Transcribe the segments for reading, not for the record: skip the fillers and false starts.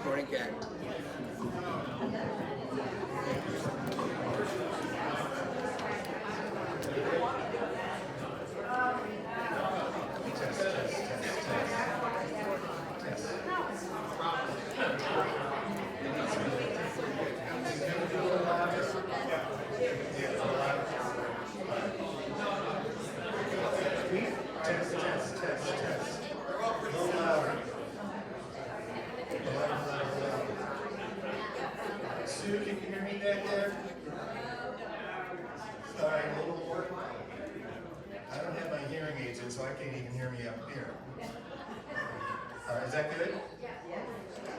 Morning, Ken. Sue, can you hear me back there? All right, a little more. I don't have my hearing aids in, so I can't even hear me up here. All right, is that good?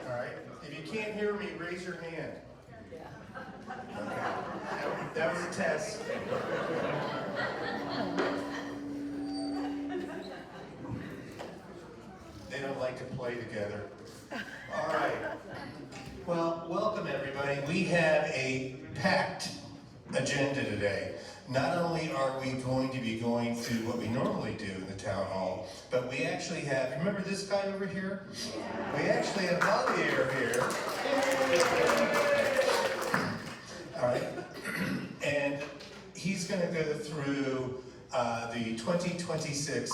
All right. If you can't hear me, raise your hand. Okay. That was a test. They don't like to play together. All right. Well, welcome everybody. We have a packed agenda today. Not only are we going to be going through what we normally do in the town hall, but we actually have, remember this guy over here? We actually have Javier here. All right. And he's going to go through the 2026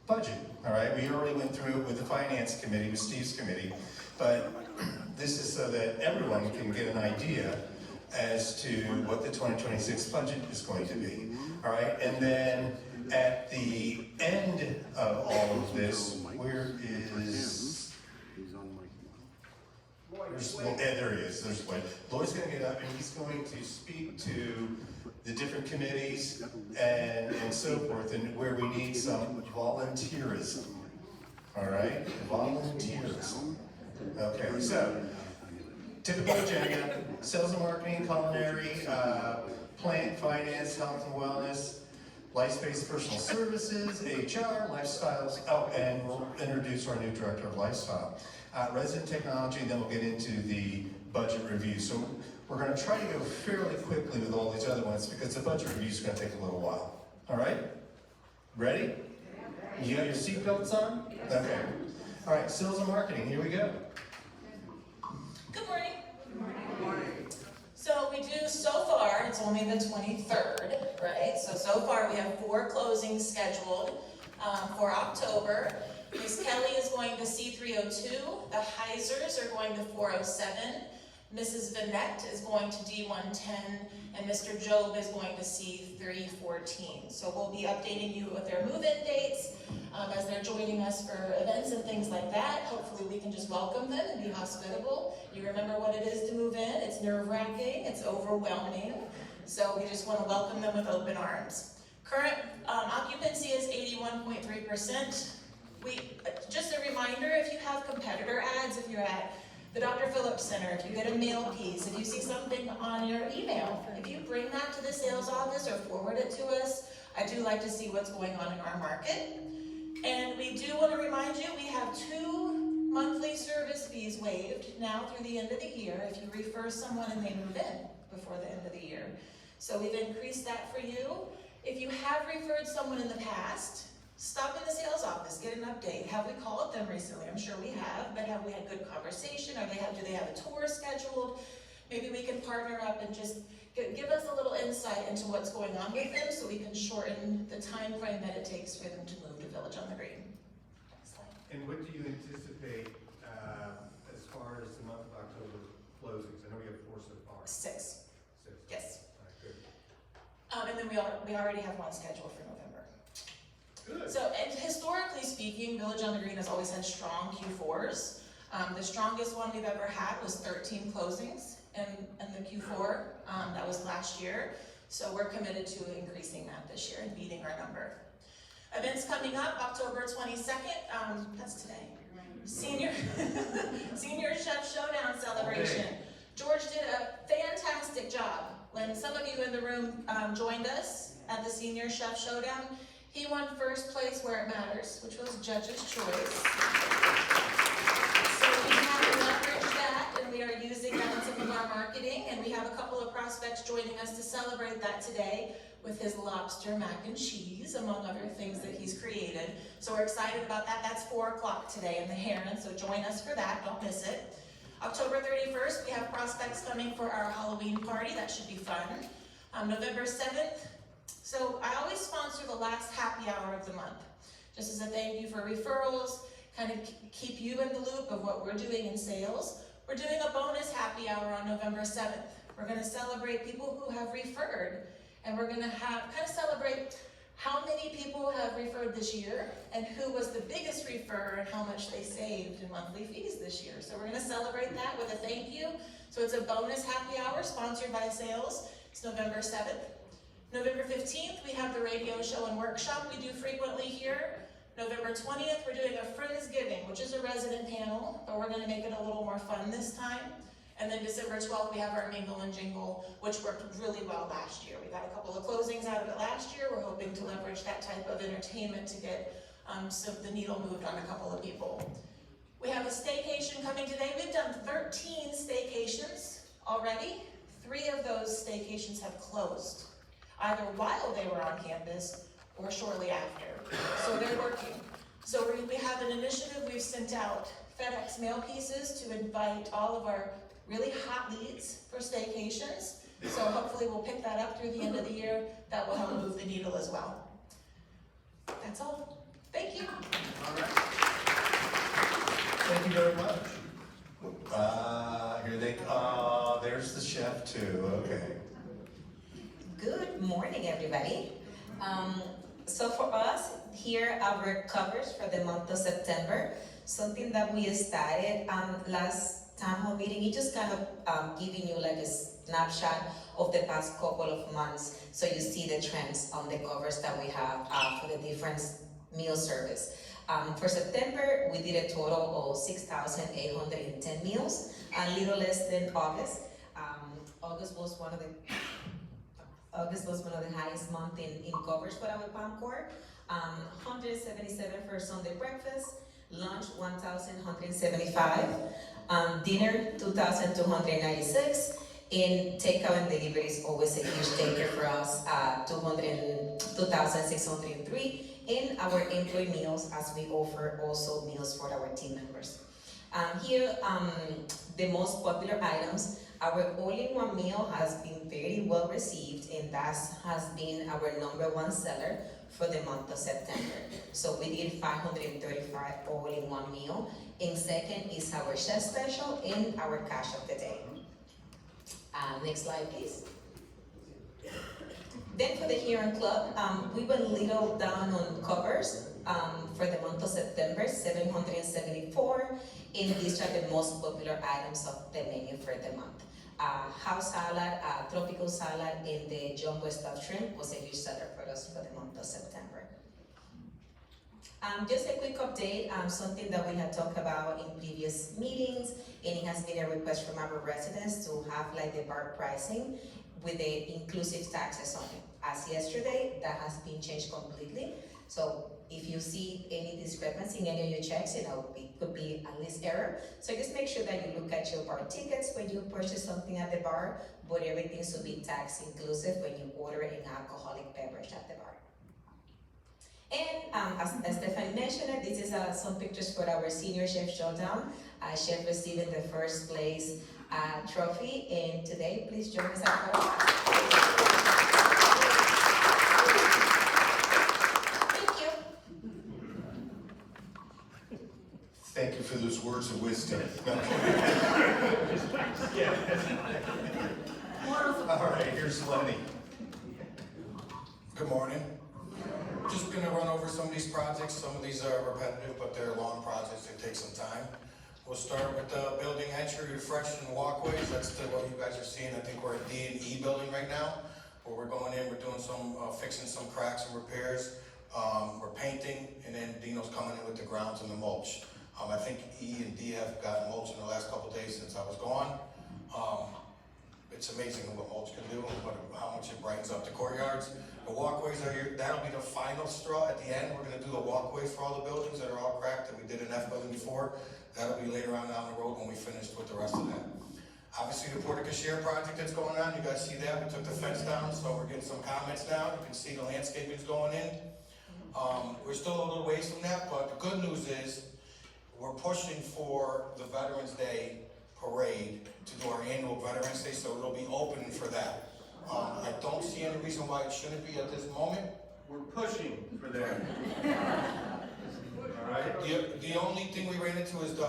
budget. All right. We already went through it with the finance committee, with Steve's committee, but this is so that everyone can get an idea as to what the 2026 budget is going to be. All right, and then at the end of all of this, where is? There he is. There's Lloyd. Lloyd's going to get up and he's going to speak to the different committees and so forth, and where we need some volunteerism. All right, volunteerism. Okay, so typical agenda: sales and marketing, culinary, plant, finance, health and wellness, life-based personal services, HR, lifestyles. Oh, and we'll introduce our new director of lifestyle. Resident technology, and then we'll get into the budget review. So we're going to try to go fairly quickly with all these other ones because the budget review is going to take a little while. All right? Ready? You got your seatbelts on? Okay. All right, sales and marketing, here we go. Good morning. Good morning. So we do, so far, it's only the 23rd, right? So far we have 4 closings scheduled for October. Ms. Kelly is going to C302, the Heisers are going to 407, Mrs. Vanette is going to D110, and Mr. Job is going to C314. So we'll be updating you with their move-in dates as they're joining us for events and things like that. Hopefully we can just welcome them and be hospitable. You remember what it is to move in. It's nerve-wracking, it's overwhelming. So we just want to welcome them with open arms. Current occupancy is 81.3%. Just a reminder, if you have competitor ads, if you're at the Dr. Phillips Center, if you get a mail piece, if you see something on your email, if you bring that to the sales office or forward it to us, I do like to see what's going on in our market. And we do want to remind you, we have 2 monthly service fees waived now through the end of the year if you refer someone and they move in before the end of the year. So we've increased that for you. If you have referred someone in the past, stop in the sales office, get an update. Have we called them recently? I'm sure we have, but have we had good conversation? Do they have a tour scheduled? Maybe we can partner up and just give us a little insight into what's going on with them so we can shorten the time frame that it takes for them to move to Village on the Green. Next slide. And what do you anticipate as far as the month of October closings? I know we have 4 so far. 6. 6. Yes. All right, good. And then we already have 1 scheduled for November. Good. So, and historically speaking, Village on the Green has always had strong Q4s. The strongest one we've ever had was 13 closings in the Q4. That was last year. So we're committed to increasing that this year and beating our number. Events coming up, October 22nd, that's today. Senior Chef Showdown celebration. Okay. George did a fantastic job. When some of you in the room joined us at the Senior Chef Showdown, he won first place where it matters, which was Judge's Choice. So we have leveraged that, and we are using that in some of our marketing, and we have a couple of prospects joining us to celebrate that today. with his lobster mac and cheese, among other things that he's created. So we're excited about that. That's 4 o'clock today in the Heron, so join us for that, don't miss it. October 31st, we have prospects coming for our Halloween party. That should be fun. November 7th, so I always sponsor the last happy hour of the month, just as a thank you for referrals, kind of keep you in the loop of what we're doing in sales. We're doing a bonus happy hour on November 7th. We're gonna celebrate people who have referred, and we're gonna kind of celebrate how many people have referred this year, and who was the biggest referrer, and how much they saved in monthly fees this year. So we're gonna celebrate that with a thank you. So it's a bonus happy hour sponsored by sales. It's November 7th. November 15th, we have the radio show and workshop we do frequently here. November 20th, we're doing a Friendsgiving, which is a resident panel, but we're gonna make it a little more fun this time. And then December 12th, we have our Mingle and Jingle, which worked really well last year. We got a couple of closings out of it last year. We're hoping to leverage that type of entertainment to get the needle moved on a couple of people. We have a staycation coming today. We've done 13 staycations already. 3 of those staycations have closed, either while they were on campus or shortly after. So they're working. So we have an initiative. We've sent out FedEx mail pieces to invite all of our really hot leads for staycations. So hopefully we'll pick that up through the end of the year. That will help move the needle as well. That's all. Thank you. All right. Thank you very much. Here they come. There's the chef too. Okay. Good morning, everybody. So for us, here are our covers for the month of September. Something that we started last town hall meeting. It just kind of giving you like a snapshot of the past couple of months, so you see the trends on the covers that we have for the different meal service. For September, we did a total of 6,810 meals, a little less than August. August was one of the highest months in covers for our PAMCOR. 177 for Sunday breakfast, lunch 1,175, dinner 2,296, and takeout and delivery is always a huge taker for us, 2,603, and our employee meals, as we offer also meals for our team members. Here, the most popular items. Our all-in-one meal has been very well received, and that has been our #1 seller for the month of September. So we did 535 all-in-one meal. And second is our chef special and our cash of the day. Next slide, please. Then for the Heron Club, we went a little down on covers for the month of September, 774, and these are the most popular items of the menu for the month. House salad, tropical salad, and the jumbo stuffed shrimp was a huge seller for us for the month of September. Just a quick update, something that we had talked about in previous meetings, and it has been a request from our residents to have like the bar pricing with the inclusive taxes on it. As yesterday, that has been changed completely. So if you see any discrepancy in any of your checks, it could be at least error. So just make sure that you look at your bar tickets when you purchase something at the bar, but everything should be tax inclusive when you order an alcoholic beverage at the bar. And as Stephanie mentioned, this is some pictures for our senior chef showdown. Chef receiving the first place trophy, and today, please join us at the Thank you for those words of wisdom. All right, here's Lenny. Good morning. Just gonna run over some of these projects. Some of these are repetitive, but they're long projects. They take some time. We'll start with the building entry, refresh and walkways. That's what you guys are seeing. I think we're at D&E building right now, where we're going in, we're doing some, fixing some cracks and repairs. We're painting, and then Dino's coming in with the grounds and the mulch. I think E and D have gotten mulch in the last couple days since I was gone. It's amazing what mulch can do and how much it brightens up the courtyards. The walkways that'll be the final straw at the end. We're gonna do the walkways for all the buildings that are all cracked that we did in F building before. That'll be later on down the road when we finished with the rest of that. Obviously, the Portica Share project that's going on, you guys see that, we took the fence down, so we're getting some comments now, you can see the landscaping's going in. We're still a little ways from that, but the good news is, we're pushing for the Veterans Day parade to do our annual Veterans Day, so it'll be open for that. I don't see any reason why it shouldn't be at this moment. We're pushing for that. All right? The only thing we ran into is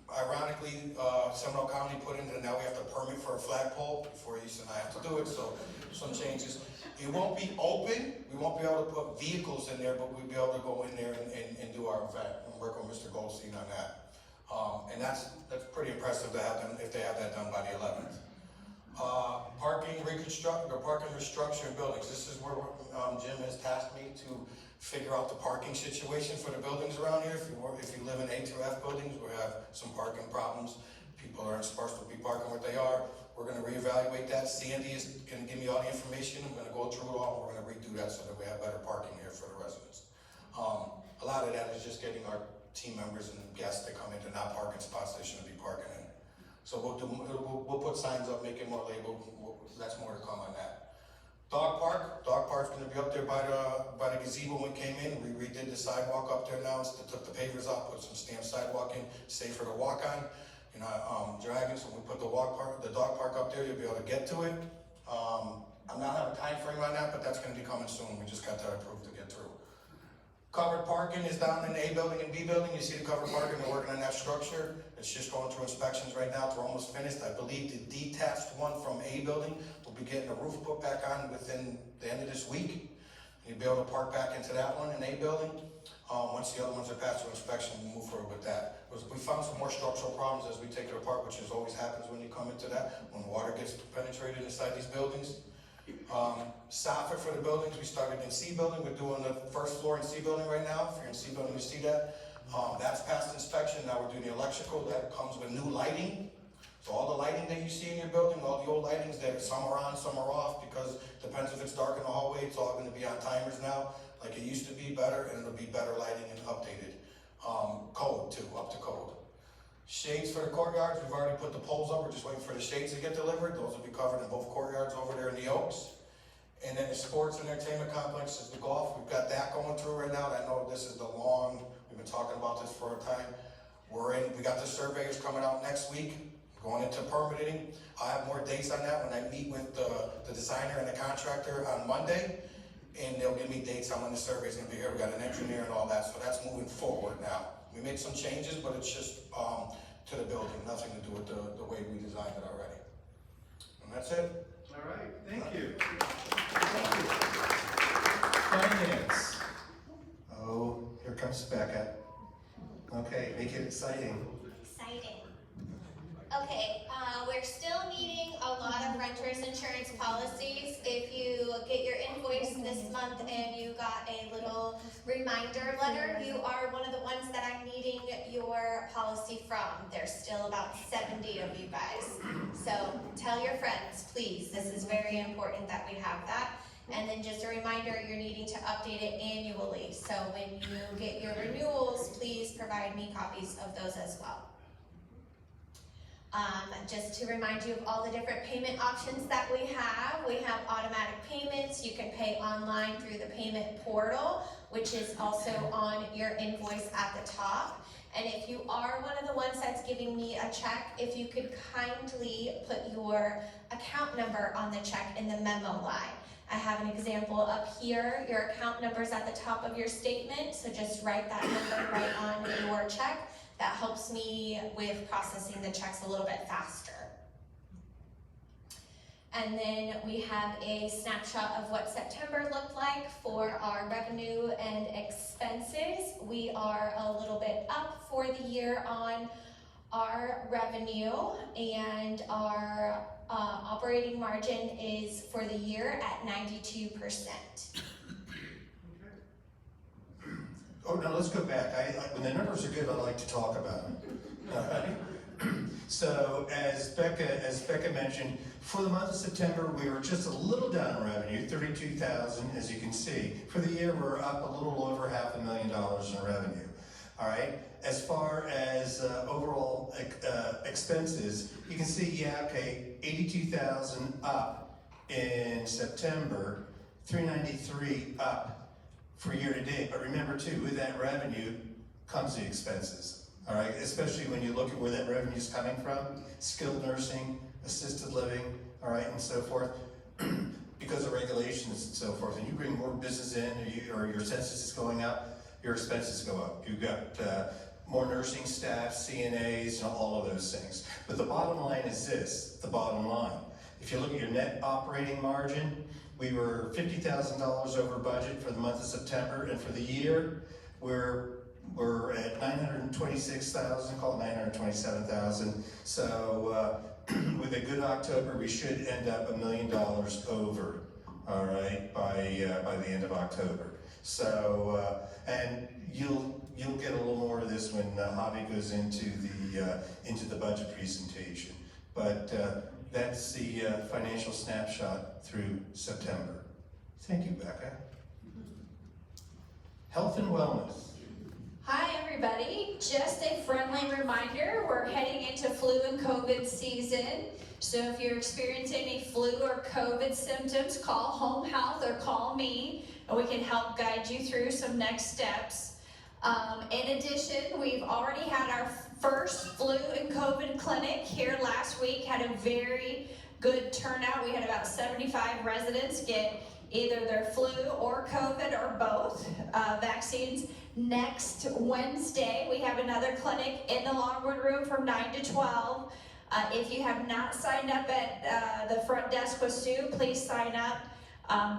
ironically, Seminole County put in that now we have to permit for a flagpole before East and I have to do it, so some changes. It won't be open, we won't be able to put vehicles in there, but we'll be able to go in there and do our event and work with Mr. Goldstein on that. And that's pretty impressive to have them, if they have that done by the 11th. Parking restructure in buildings. This is where Jim has tasked me to figure out the parking situation for the buildings around here. If you live in A through F buildings, we have some parking problems. People aren't supposed to be parking where they are. We're gonna reevaluate that. Sandy is gonna give me all the information. I'm gonna go through it all. We're gonna redo that so that we have better parking here for the residents. A lot of that is just getting our team members and guests to come in to not park in spots they shouldn't be parking in. So we'll put signs up, make it more labeled. That's more to come on that. Dog park's gonna be up there by the gazebo when we came in. We redid the sidewalk up there now. Took the pavers off, put some stamped sidewalk in, safer to walk on. You know, Dragons, when we put the dog park up there, you'll be able to get to it. I'm not having a time frame on that, but that's gonna be coming soon. We just got that approved to get through. Covered parking is down in the A building and B building. You see the covered parking, they're working on that structure. It's just going through inspections right now. They're almost finished. I believe the detached one from A building will be getting the roof put back on within the end of this week. You'll be able to park back into that one in A building. Once the other ones are passed through inspection, we'll move forward with that. We found some more structural problems as we take it apart, which always happens when you come into that, when water gets penetrated inside these buildings. Soffit for the buildings, we started in C building. We're doing the first floor in C building right now. If you're in C building, you see that. That's passed inspection. Now we're doing the electrical. That comes with new lighting. So all the lighting that you see in your building, all the old lightings, that some are on, some are off, because it depends if it's dark in the hallway. It's all going to be on timers now, like it used to be better, and it'll be better lighting and updated. Code too, up to code. Shades for the courtyards, we've already put the poles up. We're just waiting for the shades to get delivered. Those will be covered in both courtyards over there in the Oaks. And then the sports and entertainment complex is the golf. We've got that going through right now. I know this is we've been talking about this for a time. We got the surveyors coming out next week, going into permitting. I have more dates on that when I meet with the designer and the contractor on Monday. And they'll give me dates on when the survey's gonna be here. We got an engineer and all that, so that's moving forward now. We made some changes, but it's just to the building, nothing to do with the way we designed it already. And that's it. All right, thank you. Finance. Oh, here comes Becca. Okay, make it exciting. Exciting. Okay, we're still needing a lot of renters insurance policies. If you get your invoice this month and you got a little reminder letter, you are one of the ones that I'm needing your policy from. There's still about 70 of you guys. So tell your friends, please. This is very important that we have that. And then just a reminder, you're needing to update it annually. So when you get your renewals, please provide me copies of those as well. Just to remind you of all the different payment options that we have automatic payments. You can pay online through the payment portal, which is also on your invoice at the top. And if you are one of the ones that's giving me a check, if you could kindly put your account number on the check in the memo line. I have an example up here. Your account number is at the top of your statement, so just write that number right on your check. That helps me with processing the checks a little bit faster. And then we have a snapshot of what September looked like for our revenue and expenses. We are a little bit up for the year on our revenue, and our operating margin is for the year at 92%. Oh, no, let's go back. When the numbers are good, I like to talk about them. All right? So, as Becca mentioned, for the month of September, we were just a little down in revenue, $32,000, as you can see. For the year, we're up a little over $500,000 in revenue. All right, as far as overall expenses, you can see, yeah, okay, 82,000 up in September, 393 up for year to date. But remember too, with that revenue comes the expenses. All right, especially when you look at where that revenue is coming from, skilled nursing, assisted living, all right, and so forth. Because of regulations and so forth, and you bring more business in, or your census is going up, your expenses go up. You've got more nursing staff, CNAs, and all of those things. But the bottom line is this, the bottom line. If you look at your net operating margin, we were $50,000 over budget for the month of September, and for the year, we're at 926,000, call it 927,000. So with a good October, we should end up $1 million over, all right, by the end of October. So, and you'll get a little more of this when Javi goes into the budget presentation. But that's the financial snapshot through September. Thank you, Becca. Health and wellness. Hi everybody, just a friendly reminder, we're heading into flu and COVID season. So if you're experiencing any flu or COVID symptoms, call home health or call me and we can help guide you through some next steps. In addition, we've already had our first flu and COVID clinic here last week, had a very good turnout. We had about 75 residents get either their flu or COVID or both vaccines. Next Wednesday, we have another clinic in the Longwood room from 9 to 12. If you have not signed up at the front desk with Sue, please sign up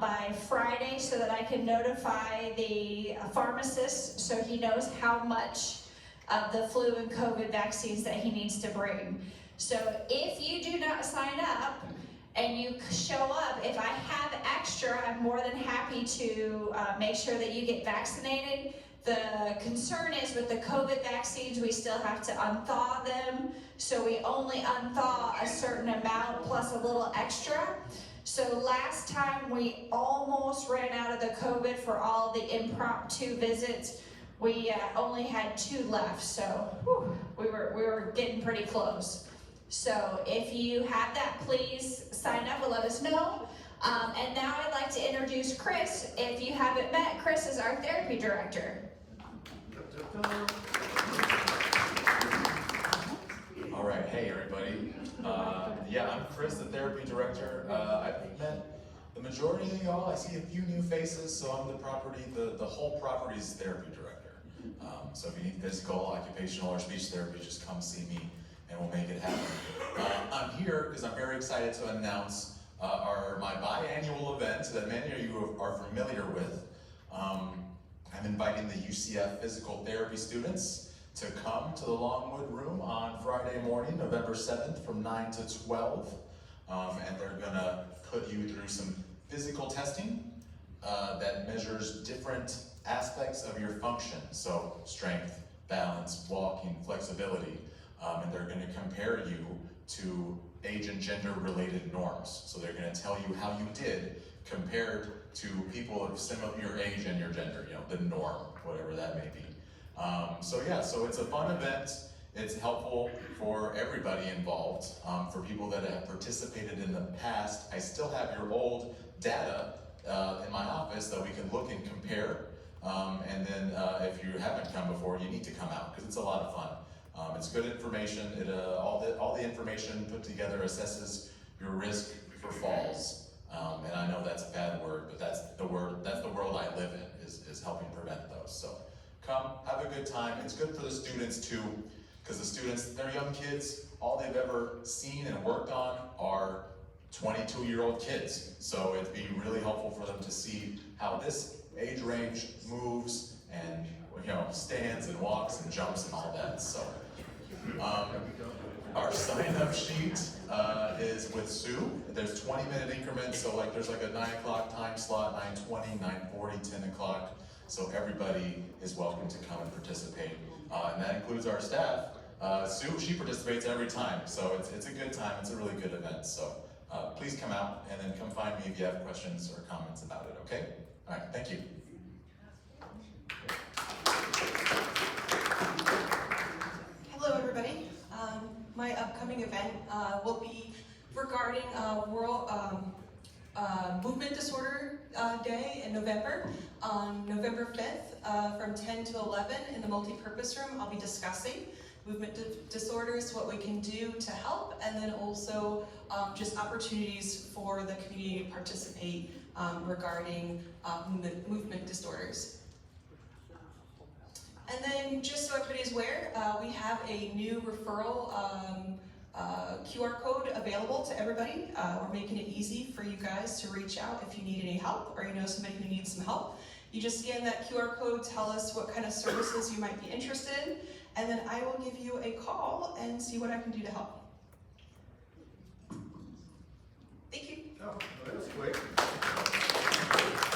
by Friday so that I can notify the pharmacist so he knows how much of the flu and COVID vaccines that he needs to bring. So if you do not sign up and you show up, if I have extra, I'm more than happy to make sure that you get vaccinated. The concern is with the COVID vaccines, we still have to unthaw them. So we only unthaw a certain amount plus a little extra. So last time we almost ran out of the COVID for all the impromptu visits. We only had 2 left, so whew, we were getting pretty close. So if you have that, please sign up and let us know. And now I'd like to introduce Chris. If you haven't met, Chris is our therapy director. All right, hey everybody. Yeah, I'm Chris, the therapy director. I've met the majority of y'all. I see a few new faces, so I'm the whole property's therapy director. So if you need physical, occupational, or speech therapy, just come see me and we'll make it happen. I'm here because I'm very excited to announce my biannual event that many of you are familiar with. I'm inviting the UCF physical therapy students to come to the Longwood room on Friday morning, November 7th from 9 to 12. And they're gonna put you through some physical testing that measures different aspects of your function. So strength, balance, walking, flexibility. And they're gonna compare you to age and gender related norms. So they're gonna tell you how you did compared to people of your age and your gender, the norm, whatever that may be. So it's a fun event. It's helpful for everybody involved. For people that have participated in the past, I still have your old data in my office that we can look and compare. And then if you haven't come before, you need to come out because it's a lot of fun. It's good information. All the information put together assesses your risk for falls. And I know that's a bad word, but that's the world I live in, is helping prevent those. So come, have a good time. It's good for the students too, because the students, they're young kids. All they've ever seen and worked on are 22-year-old kids. So it'd be really helpful for them to see how this age range moves and stands and walks and jumps and all that. So our sign-up sheet is with Sue. There's 20-minute increments, so there's a 9 o'clock time slot, 9:20, 9:40, 10 o'clock. So everybody is welcome to come and participate. And that includes our staff. Sue, she participates every time, so it's a good time. It's a really good event. So please come out and then come find me if you have questions or comments about it, okay? All right, thank you. upcoming event will be regarding World Movement Disorder Day in November. On November 5th, from 10 to 11 in the multi-purpose room, I'll be discussing movement disorders, what we can do to help, and then also just opportunities for the community to participate regarding movement disorders. And then, just so everybody's aware, we have a new referral QR code available to everybody. We're making it easy for you guys to reach out if you need any help or you know somebody who needs some help. You just scan that QR code, tell us what kind of services you might be interested in, and then I will give you a call and see what I can do to help. Thank you. Oh, that was quick.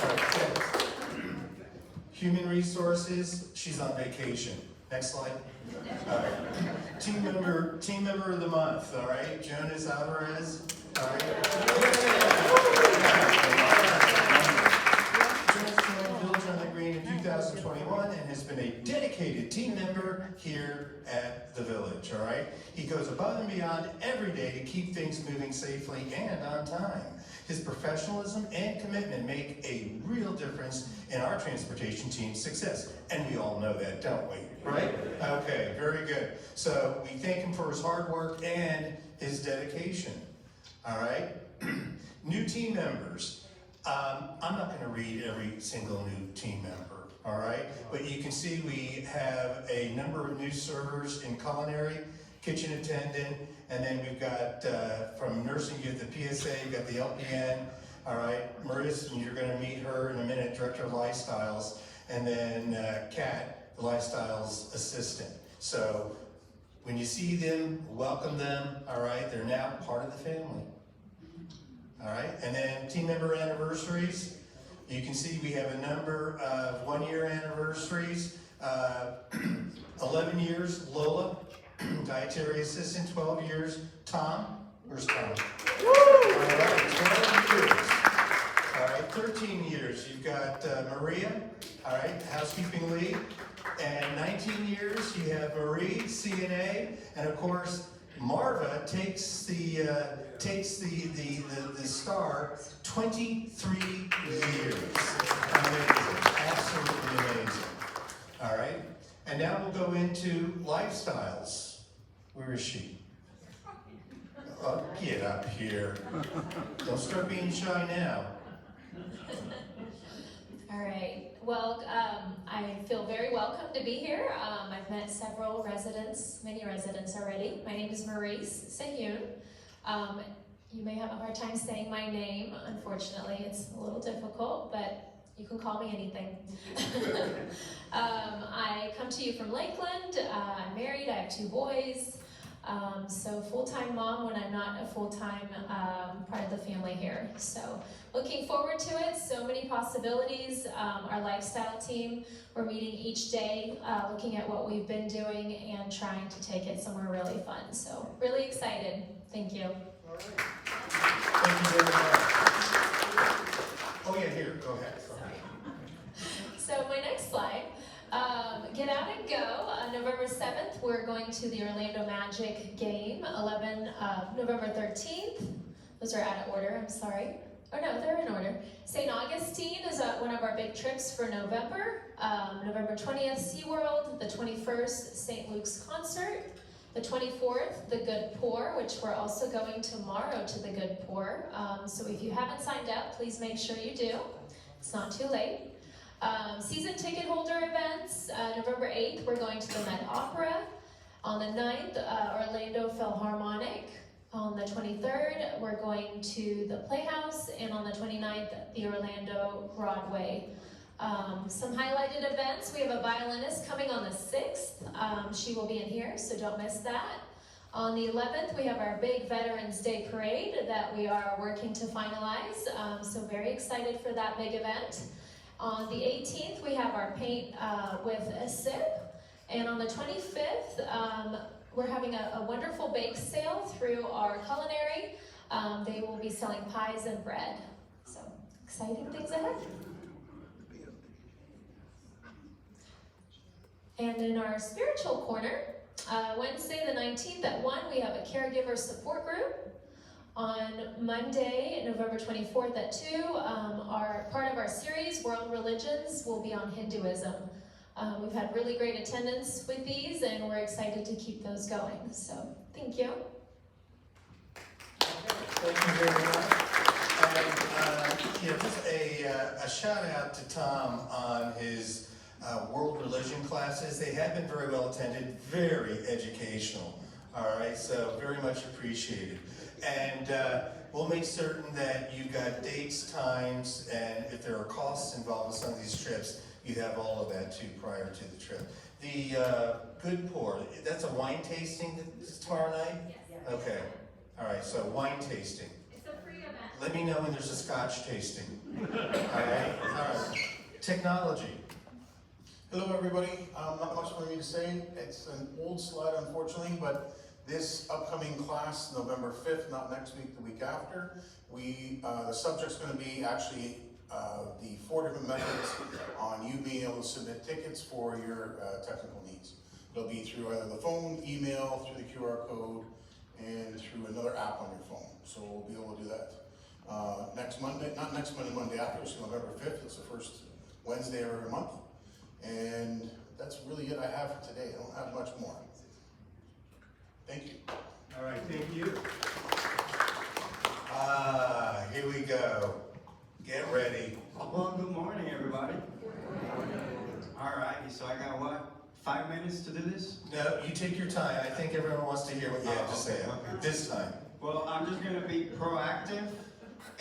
All right, next. Human Resources, she's on vacation. Next slide. All right. Team member of the month, all right? Jonas Alvarez, all right? Jonas joined Village on the Green in 2021 and has been a dedicated team member here at the Village, all right? He goes above and beyond every day to keep things moving safely and on time. His professionalism and commitment make a real difference in our transportation team's success. And we all know that, don't we? Right? Okay, very good. So we thank him for his hard work and his dedication. All right? New team members. I'm not going to read every single new team member, all right? But you can see we have a number of new servers in culinary, kitchen attendant, and then we've got, from nursing, you have the PSA, you've got the LPN, all right? Marissa, and you're gonna meet her in a minute, Director of Lifestyles, and then Kat, the Lifestyles Assistant. So when you see them, welcome them, all right? They're now part of the family, all right? And then team member anniversaries. You can see we have a number of one-year anniversaries. 11 years, Lola. Dietary assistant, 12 years. Tom, where's Tom? All right, 12 years. All right, 13 years. You've got Maria, all right, housekeeping lead. And 19 years, you have Marie, CNA, and of course, Marva takes the star, 23 years. Amazing, absolutely amazing. All right, and now we'll go into lifestyles. Where is she? Oh, get up here. Don't start being shy now. All right. Well, I feel very welcome to be here. I've met several residents, many residents already. My name is Maurice Sehun. You may have a hard time saying my name. Unfortunately, it's a little difficult, but you can call me anything. I come to you from Lakeland. I'm married. I have 2 boys. So full-time mom when I'm not a full-time part of the family here. So looking forward to it. So many possibilities. Our lifestyle team, we're meeting each day, looking at what we've been doing and trying to take it somewhere really fun. So really excited. Thank you. All right. Thank you very much. Oh yeah, here, go ahead. So my next slide, Get Out and Go. November 7th, we're going to the Orlando Magic game. November 13th, those are out of order, I'm sorry. Oh no, they're in order. St. Augustine is one of our big trips for November. November 20th, SeaWorld. The 21st, St. Luke's concert. The 24th, The Good Poor, which we're also going tomorrow to The Good Poor. So if you haven't signed up, please make sure you do. It's not too late. Season ticket holder events. November 8th, we're going to the Met Opera. On the 9th, Orlando Philharmonic. On the 23rd, we're going to the Playhouse. And on the 29th, the Orlando Broadway. Some highlighted events. We have a violinist coming on the 6th. She will be in here, so don't miss that. On the 11th, we have our big Veterans Day Parade that we are working to finalize. So very excited for that big event. On the 18th, we have our Paint with a Sip. And on the 25th, we're having a wonderful bake sale through our culinary. They will be selling pies and bread. So exciting things ahead. And in our spiritual corner, Wednesday the 19th at 1, we have a caregiver support group. On Monday, November 24th at 2, part of our series, World Religions, will be on Hinduism. We've had really great attendance with these, and we're excited to keep those going. So, thank you. Thank you very much. And just a shout out to Tom on his world religion classes. They have been very well attended, very educational. All right, so very much appreciated. And we'll make certain that you've got dates, times, and if there are costs involved with some of these trips, you have all of that too prior to the trip. The Good Pour, that's a wine tasting tomorrow night? Yes. Okay. All right, so wine tasting. It's a free event. Let me know when there's a scotch tasting. All right? Technology. Hello, everybody. Not much for me to say. It's an old slide, unfortunately, but this upcoming class, November 5th, not next week, the week after, the subject's going to be actually the 4 different methods on you being able to submit tickets for your technical needs. It'll be through either the phone, email, through the QR code, and through another app on your phone. So we'll be able to do that next Monday, not next Monday, Monday after, so November 5th. It's the first Wednesday of every month. And that's really it I have for today. I don't have much more. Thank you. All right, thank you. Here we go. Get ready. Well, good morning, everybody. All righty, so I got what? 5 minutes to do this? No, you take your time. I think everyone wants to hear what you have to say this time. Well, I'm just gonna be proactive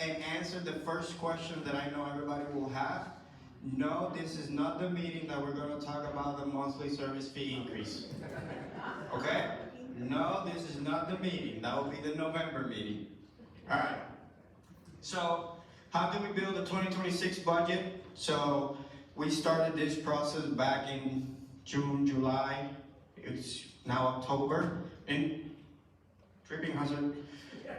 and answer the first question that I know everybody will have. No, this is not the meeting that we're gonna talk about the monthly service fee increase. Okay? No, this is not the meeting. That will be the November meeting. All right. So, how do we build a 2026 budget? So, we started this process back in June, July. It's now October. Tripping hazard.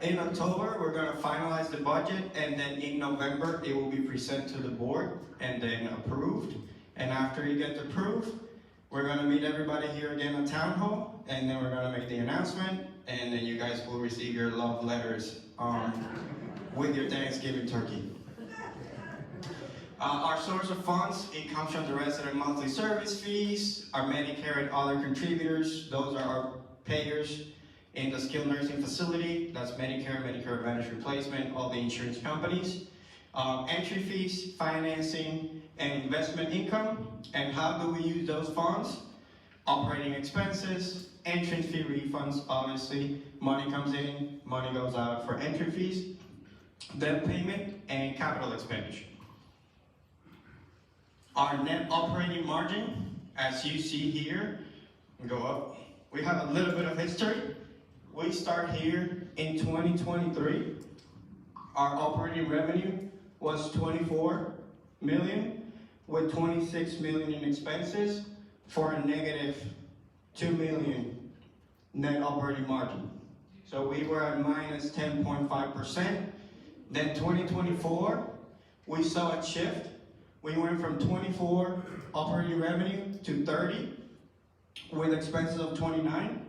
In October, we're gonna finalize the budget, and then in November, it will be presented to the board and then approved. And after it gets approved, we're gonna meet everybody here again at Town Hall, and then we're gonna make the announcement, and then you guys will receive your love letters with your Thanksgiving turkey. Our source of funds, it comes from the resident monthly service fees, our Medicare and other contributors. Those are our payers in the skilled nursing facility. That's Medicare, Medicare Advantage replacement, all the insurance companies. Entry fees, financing, and investment income. And how do we use those funds? Operating expenses, entrance fee refunds, obviously. Money comes in, money goes out for entry fees, debt payment, and capital expenditure. Our net operating margin, as you see here, we go up. We have a little bit of history. We start here in 2023. Our operating revenue was 24 million with 26 million in expenses for a negative 2 million net operating margin. So we were at minus 10.5%. Then 2024, we saw a shift. We went from 24 operating revenue to 30 with expenses of 29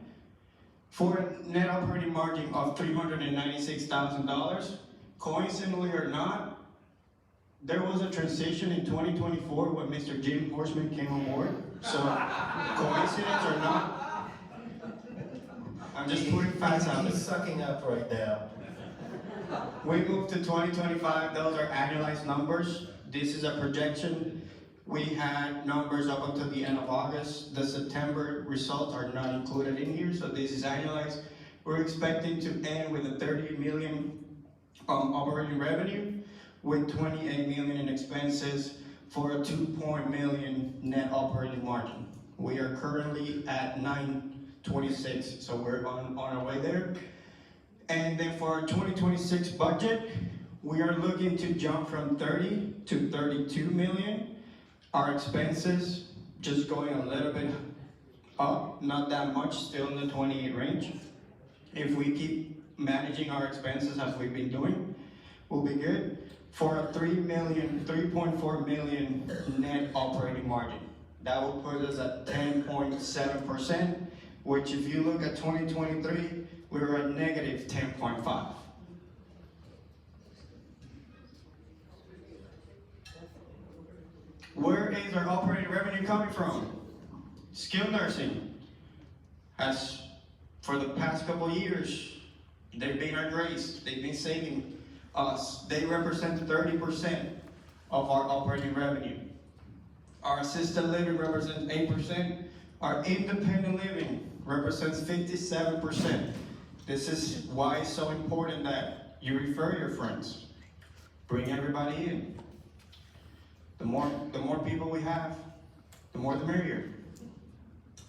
for a net operating margin of $396,000. Coincidentally or not, there was a transition in 2024 when Mr. Jim Horseman came on board. So, coincidence or not, I'm just putting facts out there. He's sucking up right now. We moved to 2025, those are annualized numbers. This is a projection. We had numbers up until the end of August. The September results are not included in here, so this is annualized. We're expecting to end with a 30 million operating revenue with 28 million in expenses for a 2 million net operating margin. We are currently at 926, so we're on our way there. And then for our 2026 budget, we are looking to jump from 30 to 32 million. Our expenses just going a little bit up, not that much, still in the 28 range. If we keep managing our expenses as we've been doing, we'll be good. For a 3.4 million net operating margin. That will put us at 10.7% which if you look at 2023, we were at negative 10.5. Where is our operating revenue coming from? Skilled nursing has, for the past couple of years, they've been our grace. They've been saving us. They represent 30% of our operating revenue. Our assisted living represents 8%. Our independent living represents 57%. This is why it's so important that you refer your friends. Bring everybody in. The more people we have, the more the merrier.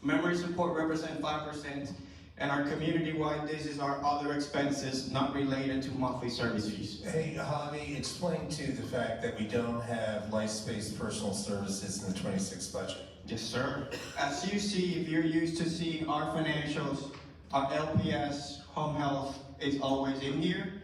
Memory support represents 5%, and our community-wide, this is our other expenses not related to monthly service fees. Hey, Javi, explain to the fact that we don't have life-based personal services in the 26 budget. Yes, sir. As you see, if you're used to seeing our financials, our LPS, home health is always in here.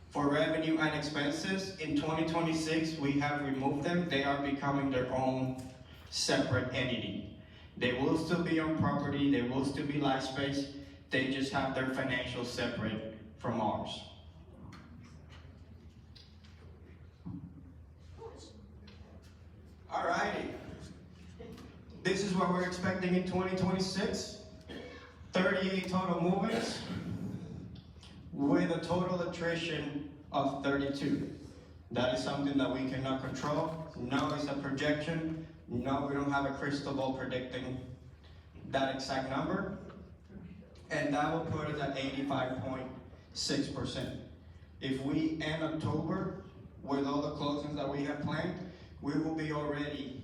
For revenue and expenses, in 2026, we have removed them. They are becoming their own separate entity. They will still be on property, they will still be life space, they just have their financials separate from ours. Alrighty. This is what we're expecting in 2026. 38 total movements with a total attrition of 32. That is something that we cannot control. No, it's a projection. No, we don't have a crystal ball predicting that exact number. And that will put us at 85.6%. If we end October with all the closings that we have planned, we will be already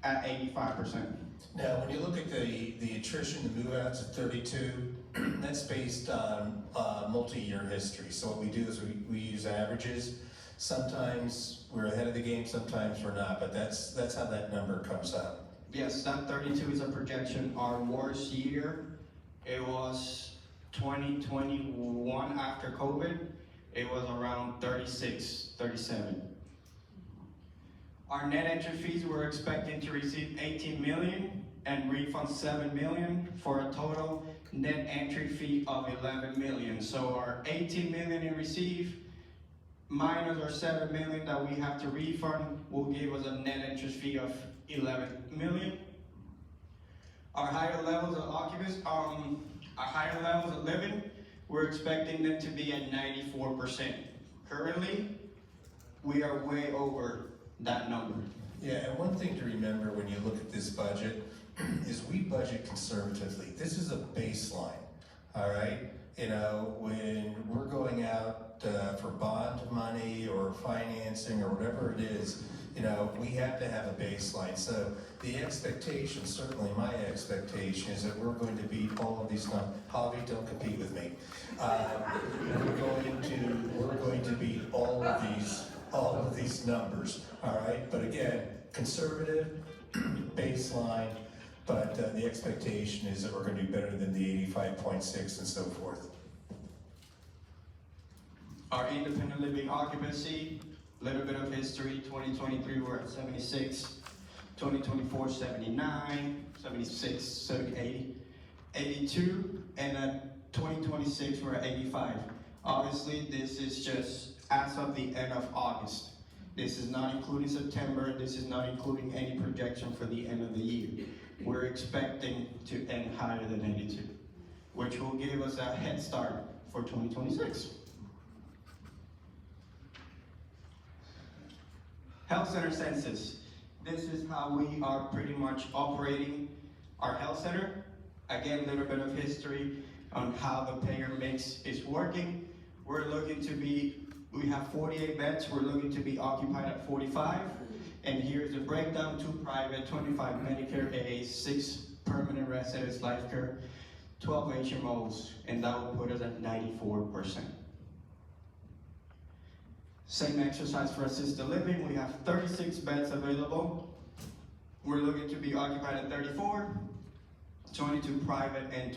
at 85%. Now, when you look at the attrition, the move-outs at 32, that's based on multi-year history. So what we do is we use averages. Sometimes we're ahead of the game, sometimes we're not, but that's how that number comes out. Yes, that 32 is a projection. Our worst year, it was 2021 after COVID. It was around 36, 37. Our net entry fees, we're expecting to receive 18 million and refund 7 million for a total net entry fee of 11 million. So our 18 million in receive minus our 7 million that we have to refund will give us a net interest fee of 11 million. Our higher levels of occupancy, our higher levels of living, we're expecting them to be at 94%. Currently, we are way over that number. Yeah, and one thing to remember when you look at this budget is we budget conservatively. This is a baseline, all right? You know, when we're going out for bond money or financing or whatever it is, you know, we have to have a baseline. So the expectation, certainly my expectation, is that we're going to beat all of these numbers. Javi, don't compete with me. We're going to beat all of these numbers, all right? But again, conservative, baseline, but the expectation is that we're going to do better than the 85.6 and so forth. Our independent living occupancy, little bit of history, 2023 we're at 76, 2024 79, 76, 70, 80, 82, and then 2026 we're at 85. Obviously this is just as of the end of August. This is not including September, this is not including any projection for the end of the year. We're expecting to end higher than 82, which will give us a head start for 2026. Health center census. This is how we are pretty much operating our health center. Again, a little bit of history on how the payer mix is working. We're looking to be, we have 48 beds, we're looking to be occupied at 45. And here's the breakdown: 2 private, 25 Medicare AA, 6 permanent residents life care, 12 HMOs, and that will put us at 94%. Same exercise for assisted living. We have 36 beds available. We're looking to be occupied at 34, 22 private and